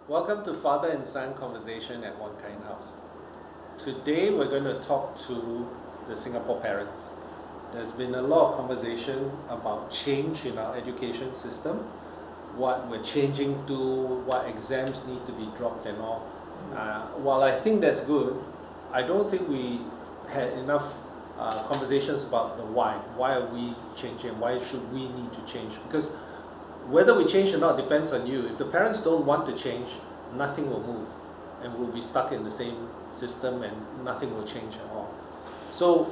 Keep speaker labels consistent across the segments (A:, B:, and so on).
A: Welcome to Father and Son Conversation at One Kind House. Today we're going to talk to the Singapore parents. There's been a lot of conversation about change in our education system, what we're changing to, what exams need to be dropped and all. While I think that's good, I don't think we had enough conversations about the why. Why are we changing? Why should we need to change? Because whether we change or not depends on you. If the parents don't want to change, nothing will move and we'll be stuck in the same system and nothing will change at all. So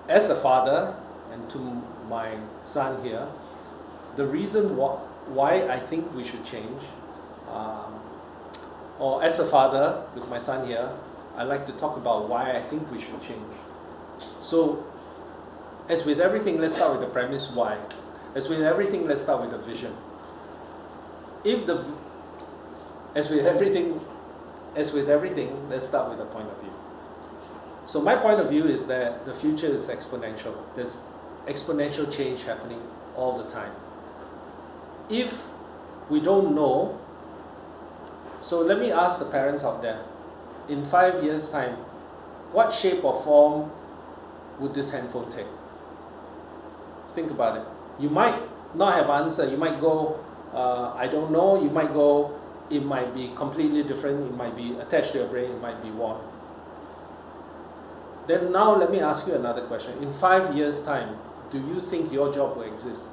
A: as a father, and to my son here, the reason why I think we should change, or as a father with my son here, I like to talk about why I think we should change. So as with everything, let's start with the premise why. As with everything, let's start with the vision. As with everything, let's start with the point of view. So my point of view is that the future is exponential. There's exponential change happening all the time. If we don't know, so let me ask the parents out there, in 5 years' time, what shape or form would this handphone take? Think about it. You might not have an answer. You might go, I don't know. You might go, it might be completely different. It might be attached to your brain. It might be worn. Then now let me ask you another question. In 5 years' time, do you think your job will exist?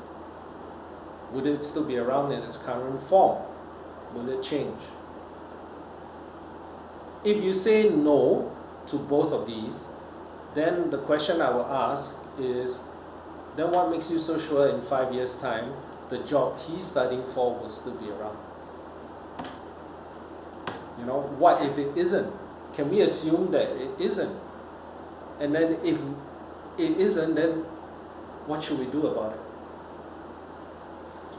A: Would it still be around in its current form? Will it change? If you say no to both of these, then the question I will ask is, then what makes you so sure in 5 years' time the job he's studying for will still be around? You know, what if it isn't? Can we assume that it isn't? And then if it isn't, then what should we do about it?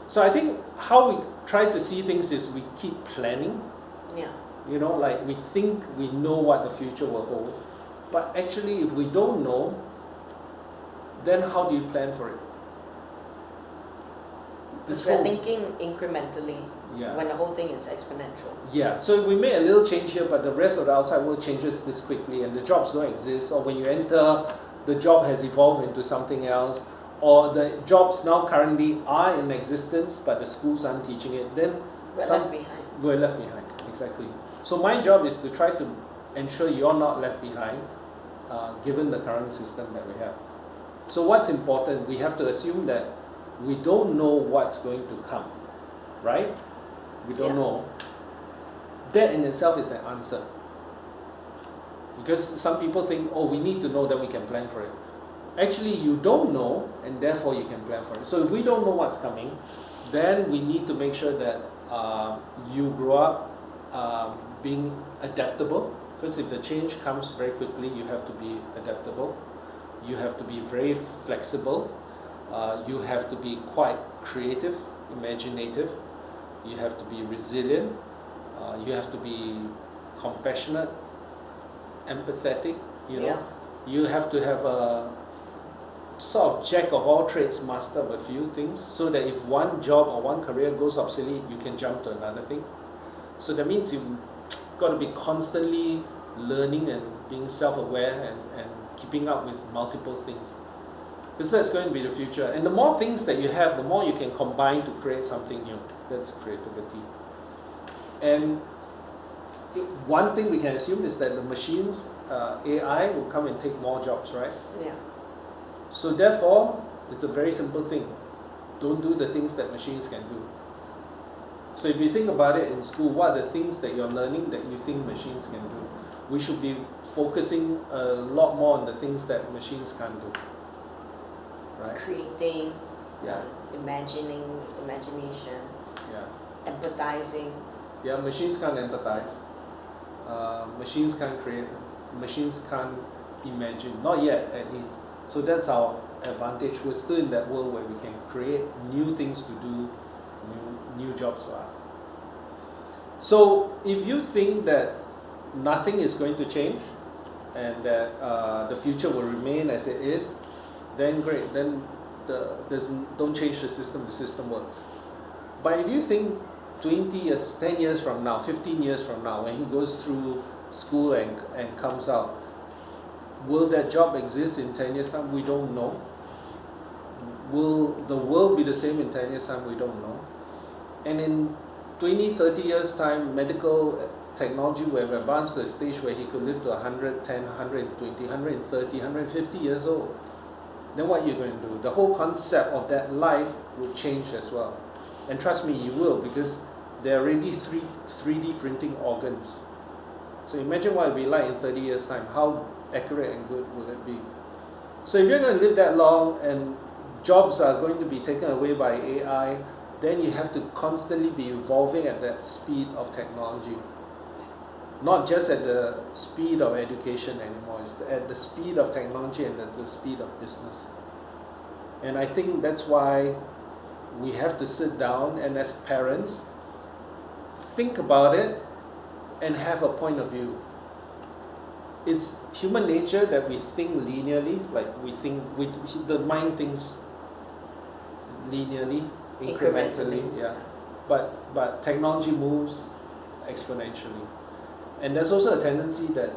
A: So I think how we try to see things is we keep planning.
B: Yeah.
A: You know, like we think we know what the future will hold. But actually, if we don't know, then how do you plan for it?
B: Because we're thinking incrementally
A: Yeah.
B: when the whole thing is exponential.
A: Yeah, so if we make a little change here, but the rest of the outside world changes this quickly and the jobs don't exist, or when you enter, the job has evolved into something else, or the jobs now currently are in existence, but the schools aren't teaching it, then
B: We're left behind.
A: we're left behind, exactly. So my job is to try to ensure you're not left behind, given the current system that we have. So what's important, we have to assume that we don't know what's going to come, right? We don't know. That in itself is an answer. Because some people think, oh, we need to know that we can plan for it. Actually, you don't know, and therefore you can plan for it. So if we don't know what's coming, then we need to make sure that you grow up being adaptable. Because if the change comes very quickly, you have to be adaptable. You have to be very flexible. You have to be quite creative, imaginative. You have to be resilient. You have to be compassionate, empathetic. You know,
B: Yeah.
A: you have to have a sort of jack of all trades, master of a few things, so that if one job or one career goes obsolete, you can jump to another thing. So that means you've got to be constantly learning and being self-aware and keeping up with multiple things. Because that's going to be the future. And the more things that you have, the more you can combine to create something new. That's creativity. And one thing we can assume is that the machines, AI, will come and take more jobs, right?
B: Yeah.
A: So therefore, it's a very simple thing. Don't do the things that machines can do. So if you think about it in school, what are the things that you're learning that you think machines can do? We should be focusing a lot more on the things that machines can't do. Right?
B: Creating,
A: Yeah.
B: imagination,
A: Yeah.
B: empathizing.
A: Yeah, machines can't empathize. Machines can't create. Machines can't imagine. Not yet, at least. So that's our advantage. We're still in that world where we can create new things to do, new jobs for us. So if you think that nothing is going to change and that the future will remain as it is, then great. Then don't change the system works. But if you think 20 years, 10 years from now, 15 years from now, when he goes through school and comes out, will that job exist in 10 years' time? We don't know. Will the world be the same in 10 years' time? We don't know. And in 20, 30 years' time, medical technology will have advanced to a stage where he could live to 110, 120, 130, 150 years old. Then what are you going to do? The whole concept of that life will change as well. And trust me, you will, because there are already 3D printing organs. So imagine what it will be like in 30 years' time. How accurate and good will it be? So if you're going to live that long and jobs are going to be taken away by AI, then you have to constantly be evolving at that speed of technology. Not just at the speed of education anymore, it's at the speed of technology and at the speed of business. And I think that's why we have to sit down and as parents, think about it and have a point of view. It's human nature that we think linearly, like the mind thinks linearly, incrementally, yeah. But technology moves exponentially. And there's also a tendency that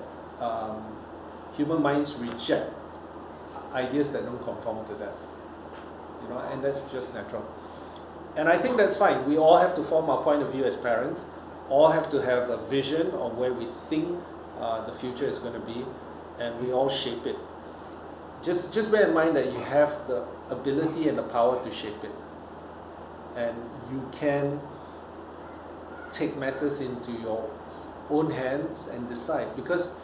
A: human minds reject ideas that don't conform to that. And that's just natural. And I think that's fine. We all have to form our point of view as parents, all have to have a vision of where we think the future is going to be, and we all shape it. Just bear in mind that you have the ability and the power to shape it. And you can take matters into your own hands and decide. Because,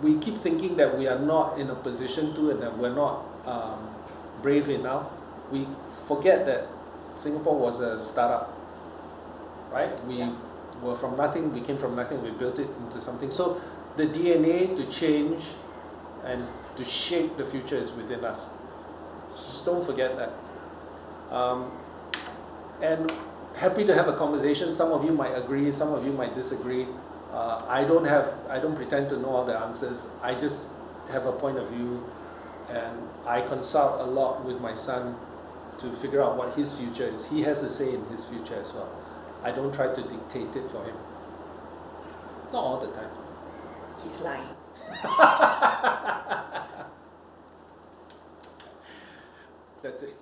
A: we keep thinking that we are not in a position to, and that we're not brave enough. We forget that Singapore was a startup, right? We were from nothing, we came from nothing, we built it into something. So the DNA to change and to shape the future is within us. Just don't forget that. And happy to have a conversation. Some of you might agree, some of you might disagree. I don't pretend to know all the answers. I just have a point of view, and I consult a lot with my son to figure out what his future is. He has a say in his future as well. I don't try to dictate it for him. Not all the time.
B: He's lying.
A: That's it.